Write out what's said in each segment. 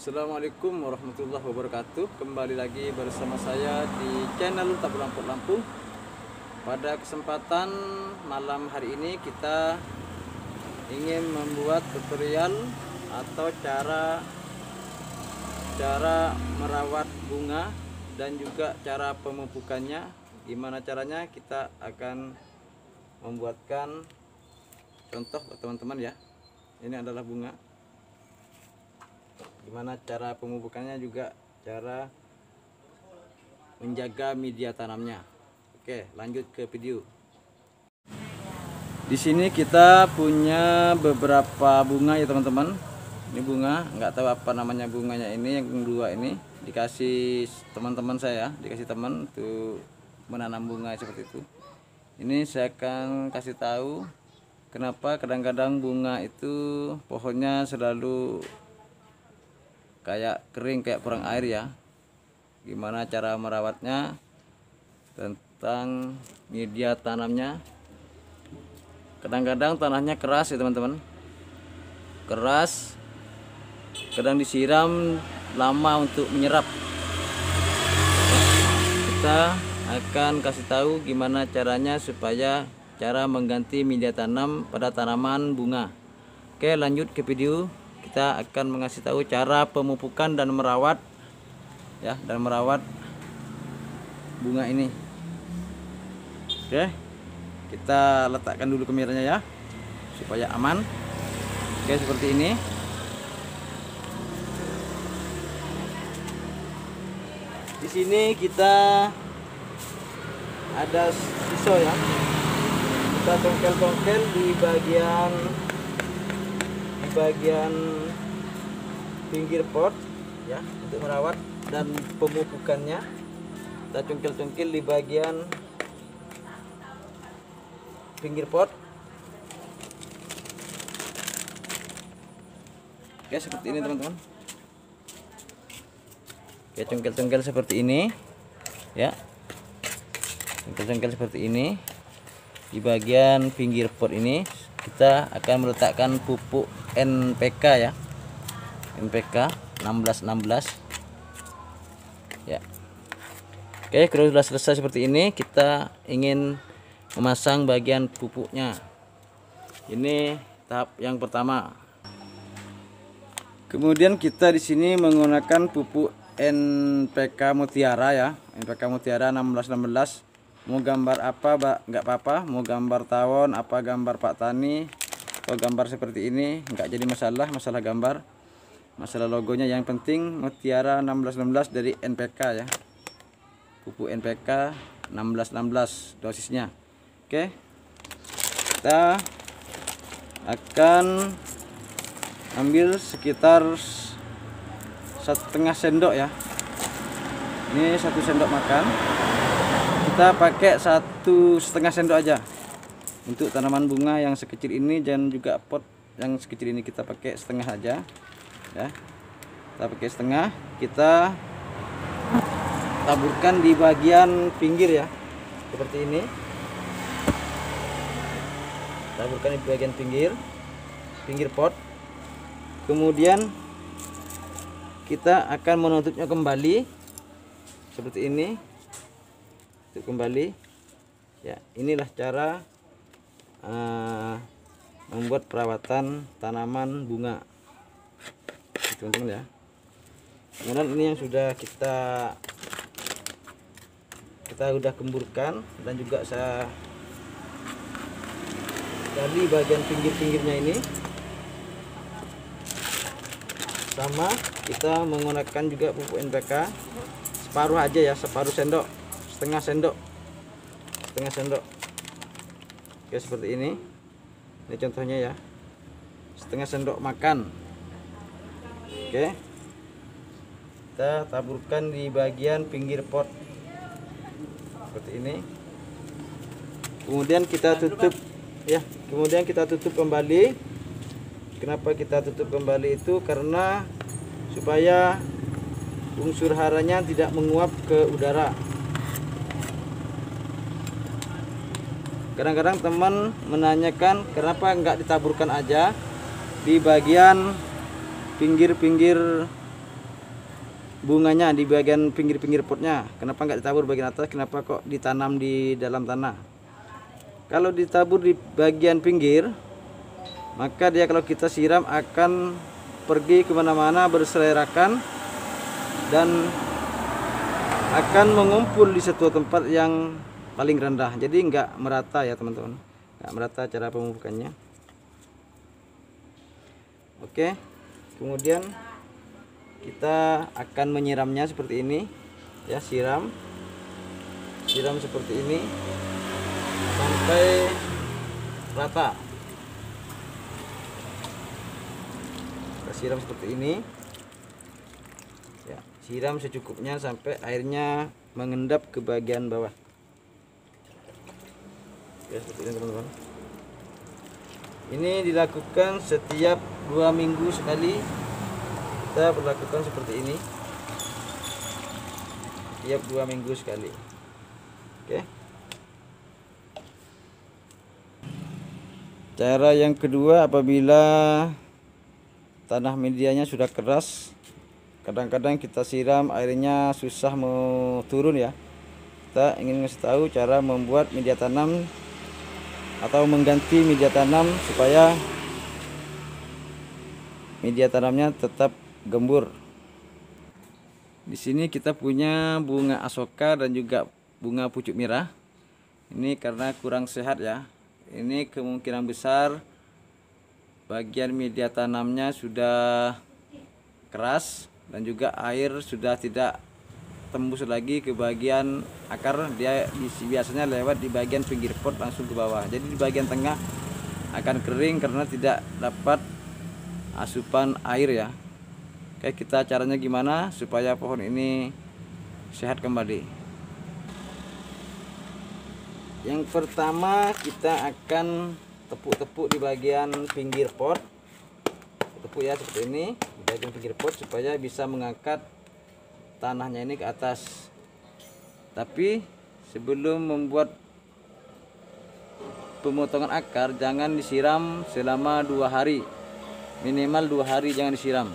Assalamualaikum warahmatullahi wabarakatuh. Kembali lagi bersama saya di channel Tabur Lampung. Pada kesempatan malam hari ini kita ingin membuat tutorial atau cara merawat bunga dan juga cara pemupukannya. Gimana caranya, kita akan membuatkan contoh buat teman-teman ya. Ini adalah bunga. Gimana cara pemupukannya, juga cara menjaga media tanamnya. Oke, lanjut ke video. Di sini kita punya beberapa bunga ya teman-teman. Ini bunga, nggak tahu apa namanya bunganya ini, yang dua ini dikasih teman-teman saya, dikasih teman untuk menanam bunga seperti itu. Ini saya akan kasih tahu kenapa kadang-kadang bunga itu pohonnya selalu kayak kering, kayak kurang air ya. Gimana cara merawatnya, tentang media tanamnya. Kadang-kadang tanahnya keras ya teman-teman, keras, kadang disiram lama untuk menyerap. Kita akan kasih tahu gimana caranya supaya cara mengganti media tanam pada tanaman bunga. Oke, lanjut ke video. Kita akan mengasih tahu cara pemupukan dan merawat ya, dan merawat bunga ini. Oke, kita letakkan dulu kameranya ya supaya aman. Oke, seperti ini. Di sini kita ada pisau ya. Kita tongkel-tongkel di bagian pinggir pot ya, untuk merawat dan pemupukannya. Kita congkel-congkel di bagian pinggir pot. Oke, seperti ini teman-teman. Oke, congkel-congkel seperti ini ya, congkel-congkel seperti ini. Di bagian pinggir pot ini kita akan meletakkan pupuk NPK ya, NPK 1616 ya. Oke, kalau sudah selesai seperti ini, kita ingin memasang bagian pupuknya. Ini tahap yang pertama. Kemudian kita di sini menggunakan pupuk NPK Mutiara ya, NPK Mutiara 1616. Mau gambar apa nggak apa-apa, mau gambar tawon apa, gambar Pak Tani atau gambar seperti ini nggak jadi masalah gambar, masalah logonya. Yang penting Mutiara 1616 dari NPK ya, pupuk NPK 1616 dosisnya. Oke, kita akan ambil sekitar 1/2 sendok ya. Ini 1 sendok makan. Kita pakai 1,5 sendok aja untuk tanaman bunga yang sekecil ini, dan juga pot yang sekecil ini kita pakai setengah aja ya. Kita pakai setengah, kita taburkan di bagian pinggir ya, seperti ini. Taburkan di bagian pinggir pot. Kemudian kita akan menutupnya kembali seperti ini. Untuk kembali ya, inilah cara membuat perawatan tanaman bunga teman-teman ya. Kemudian ini yang sudah kita udah kemburkan, dan juga saya gali bagian pinggir-pinggirnya ini. Sama kita menggunakan juga pupuk NPK separuh aja ya, separuh sendok, setengah sendok. Oke, seperti ini. Ini contohnya ya, setengah sendok makan. Oke, kita taburkan di bagian pinggir pot seperti ini. Kemudian kita tutup ya, kemudian kita tutup kembali. Kenapa kita tutup kembali itu? Karena supaya unsur haranya tidak menguap ke udara. Kadang-kadang teman menanyakan kenapa nggak ditaburkan aja di bagian pinggir-pinggir bunganya di bagian pinggir-pinggir potnya. Kenapa nggak ditabur bagian atas? Kenapa kok ditanam di dalam tanah? Kalau ditabur di bagian pinggir, maka dia kalau kita siram akan pergi kemana-mana berserakan dan akan mengumpul di satu tempat yang paling rendah. Jadi nggak merata ya teman-teman, nggak merata cara pemupukannya. Oke, kemudian kita akan menyiramnya seperti ini ya, siram seperti ini sampai rata. Kita siram seperti ini ya, siram secukupnya sampai airnya mengendap ke bagian bawah ya, seperti ini teman-teman. Ini dilakukan setiap 2 minggu sekali. Kita berlakukan seperti ini tiap 2 minggu sekali. Oke. Cara yang kedua, apabila tanah medianya sudah keras, kadang-kadang kita siram airnya susah mau turun ya. Kita ingin ngasih tahu cara membuat media tanam atau mengganti media tanam supaya media tanamnya tetap gembur. Di sini kita punya bunga asoka dan juga bunga pucuk merah. Ini karena kurang sehat ya. Ini kemungkinan besar bagian media tanamnya sudah keras dan juga air sudah tidak tembus lagi ke bagian akar. Dia biasanya lewat di bagian pinggir pot langsung ke bawah. Jadi di bagian tengah akan kering karena tidak dapat asupan air ya. Oke, kita caranya gimana supaya pohon ini sehat kembali. Yang pertama, kita akan tepuk-tepuk di bagian pinggir pot. Tepuk ya seperti ini di bagian pinggir pot supaya bisa mengangkat tanahnya ini ke atas. Tapi sebelum membuat pemotongan akar, jangan disiram selama 2 hari. Minimal 2 hari jangan disiram.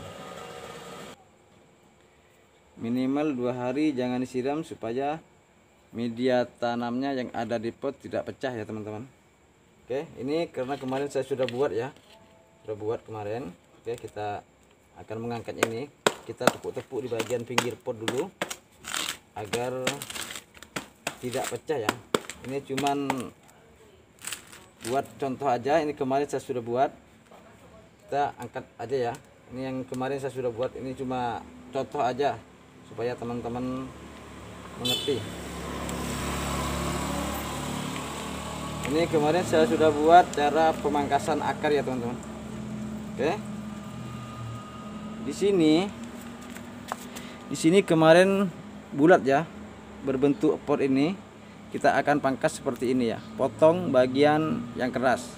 Minimal 2 hari jangan disiram supaya media tanamnya yang ada di pot tidak pecah ya teman-teman. Oke, ini karena kemarin saya sudah buat ya, sudah buat kemarin. Oke, kita akan mengangkat ini. Kita tepuk-tepuk di bagian pinggir pot dulu agar tidak pecah ya. Ini cuman buat contoh aja. Ini kemarin saya sudah buat. Kita angkat aja ya. Ini yang kemarin saya sudah buat. Ini cuma contoh aja supaya teman-teman mengerti. Ini kemarin saya sudah buat cara pemangkasan akar ya teman-teman. Oke. Di sini kemarin bulat ya, berbentuk pot ini. Kita akan pangkas seperti ini ya. Potong bagian yang keras.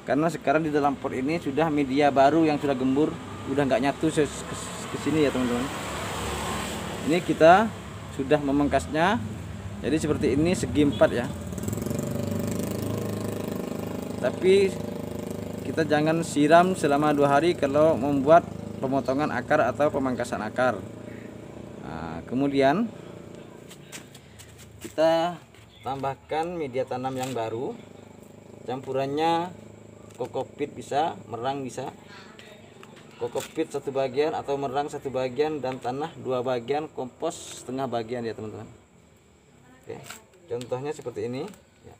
Karena sekarang di dalam pot ini sudah media baru yang sudah gembur, udah nggak nyatu ke sini ya teman-teman. Ini kita sudah memangkasnya. Jadi seperti ini segi 4 ya. Tapi kita jangan siram selama 2 hari kalau membuat pemotongan akar atau pemangkasan akar. Nah, kemudian kita tambahkan media tanam yang baru. Campurannya kokopit bisa, merang bisa. Kokopit 1 bagian atau merang 1 bagian dan tanah 2 bagian, kompos setengah bagian ya teman-teman. Oke, contohnya seperti ini ya.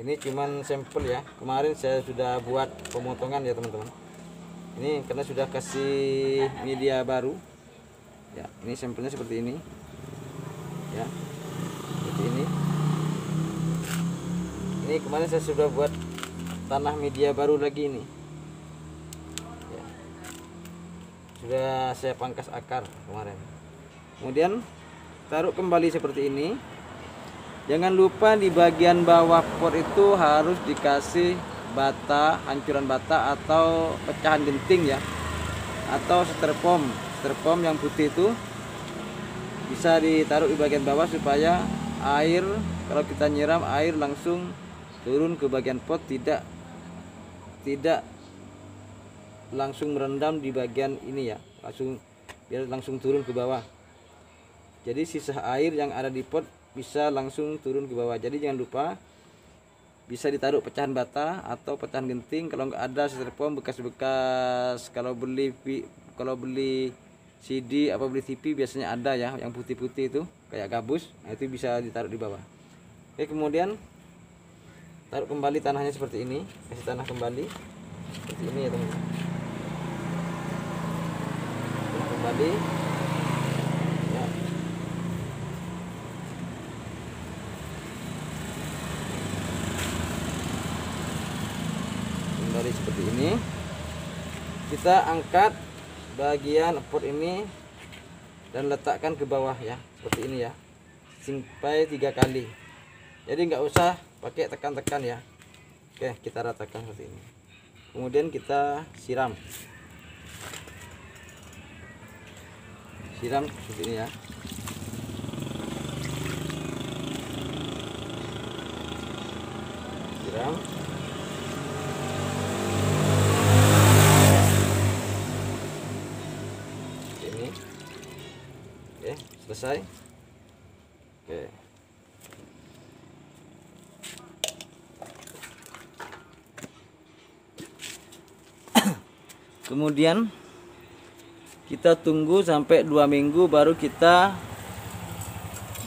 Ini cuman sampel ya, kemarin saya sudah buat pemotongan ya teman-teman. Ini karena sudah kasih media baru ya. Ini sampelnya seperti ini ya, seperti ini. Ini kemarin saya sudah buat tanah media baru lagi ini ya. Sudah saya pangkas akar kemarin. Kemudian taruh kembali seperti ini. Jangan lupa di bagian bawah pot itu harus dikasih bata, hancuran bata atau pecahan genting ya, atau styrofoam yang putih itu bisa ditaruh di bagian bawah supaya air, kalau kita nyiram air langsung turun ke bagian pot, tidak langsung merendam di bagian ini ya, biar langsung turun ke bawah. Jadi sisa air yang ada di pot bisa langsung turun ke bawah. Jadi jangan lupa bisa ditaruh pecahan bata atau pecahan genting. Kalau nggak ada styrofoam bekas-bekas, kalau beli CD apa beli TV biasanya ada ya, yang putih-putih itu kayak gabus. Nah, itu bisa ditaruh di bawah. Oke, kemudian taruh kembali tanahnya seperti ini, kasih tanah kembali seperti ini ya teman-teman. Tanah kembali ya. Kembali seperti ini. Kita angkat bagian pot ini dan letakkan ke bawah ya, seperti ini ya, sampai 3 kali. Jadi nggak usah pakai tekan-tekan ya. Oke, kita ratakan seperti ini. Kemudian kita siram seperti ini ya. Siram. Ini. Oke, selesai. Oke. Kemudian kita tunggu sampai 2 minggu baru kita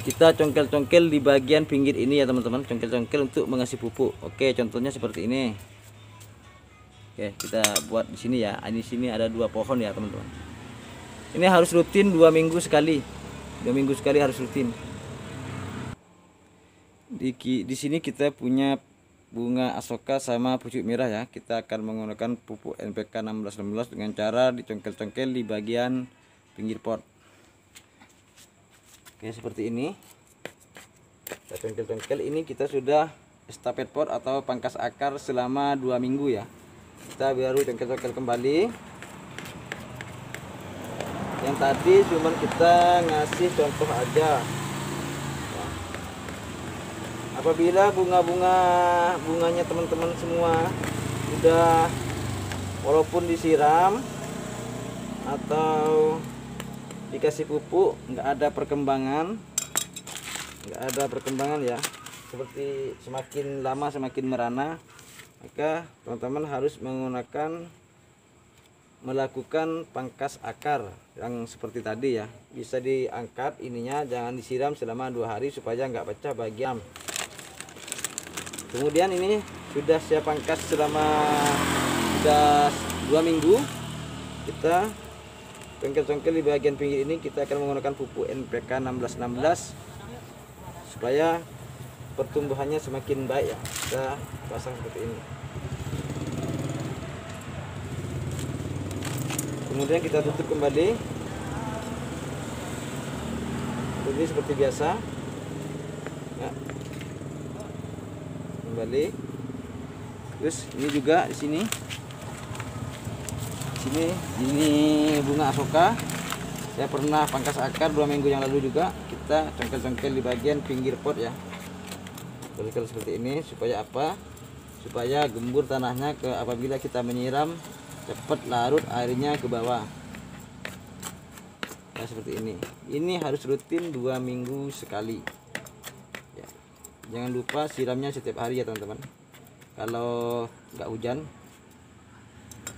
congkel-congkel di bagian pinggir ini ya teman-teman, congkel-congkel untuk mengasih pupuk. Oke, contohnya seperti ini. Oke, kita buat di sini ya. Di sini ada 2 pohon ya teman-teman. Ini harus rutin 2 minggu sekali. 2 minggu sekali harus rutin. Di sini kita punya bunga asoka sama pucuk merah ya. Kita akan menggunakan pupuk NPK 1616 dengan cara dicongkel-congkel di bagian pinggir pot. Oke, seperti ini. Kita congkel-congkel ini, kita sudah estafet pot atau pangkas akar selama 2 minggu ya. Kita baru congkel-congkel kembali. Yang tadi cuman kita ngasih contoh aja. Apabila bunganya teman-teman semua udah, walaupun disiram atau dikasih pupuk, nggak ada perkembangan ya, seperti semakin lama semakin merana, maka teman-teman harus melakukan pangkas akar yang seperti tadi ya. Bisa diangkat ininya, jangan disiram selama 2 hari supaya nggak pecah bagian. Kemudian ini sudah siap pangkas selama sudah 2 minggu. Kita congkel-congkel di bagian pinggir ini, kita akan menggunakan pupuk NPK 1616 supaya pertumbuhannya semakin baik ya. Kita pasang seperti ini. Kemudian kita tutup kembali. Ini seperti biasa. Ya. Kembali. Terus ini juga di sini. Ini bunga asoka. Saya pernah pangkas akar 2 minggu yang lalu juga. Kita congkel-congkel di bagian pinggir pot ya. Congkel seperti ini supaya apa? Supaya gembur tanahnya apabila kita menyiram cepat larut airnya ke bawah. Ya, seperti ini. Ini harus rutin 2 minggu sekali. Ya. Jangan lupa siramnya setiap hari ya teman-teman. Kalau nggak hujan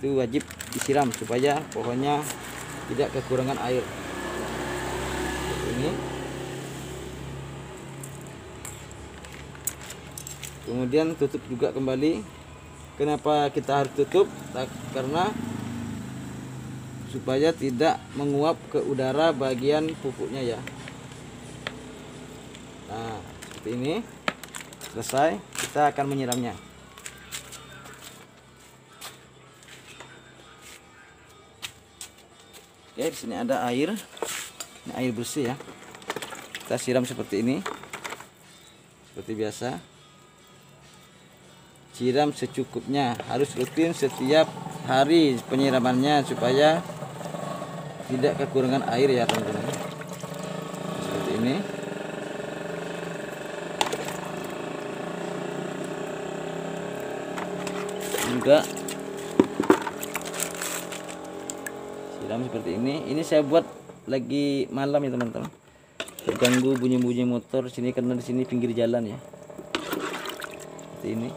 itu wajib disiram supaya pohonnya tidak kekurangan air. Seperti ini. Kemudian tutup juga kembali. Kenapa kita harus tutup? Karena supaya tidak menguap ke udara bagian pupuknya ya. Nah, seperti ini. Selesai, kita akan menyiramnya. Oke, di sini ada air. Ini air bersih ya. Kita siram seperti ini. Seperti biasa. Siram secukupnya, harus rutin setiap hari penyiramannya supaya tidak kekurangan air ya teman-teman. Seperti ini. Juga Siram seperti ini. Ini saya buat lagi malam ya teman-teman. Terganggu bunyi-bunyi motor sini karena di sini pinggir jalan ya. Seperti ini.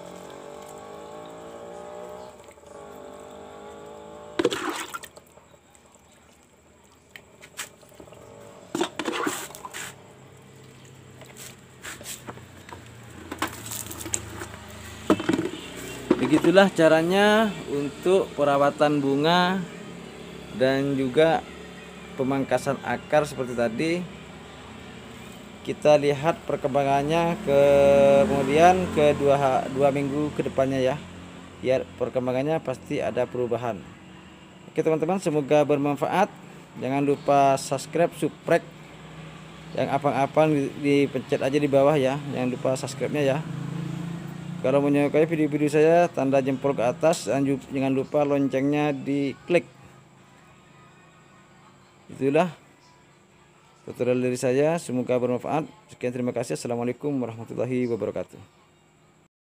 Begitulah caranya untuk perawatan bunga dan juga pemangkasan akar seperti tadi. Kita lihat perkembangannya kemudian ke dua minggu ke depannya ya. Biar perkembangannya pasti ada perubahan. Oke teman-teman, semoga bermanfaat. Jangan lupa subscribe, subrek. Yang abang-abang dipencet aja di bawah ya. Jangan lupa subscribe-nya ya. Kalau menyukai video-video saya, tanda jempol ke atas dan jangan lupa loncengnya diklik. Itulah tutorial dari saya, semoga bermanfaat. Sekian, terima kasih. Assalamualaikum warahmatullahi wabarakatuh.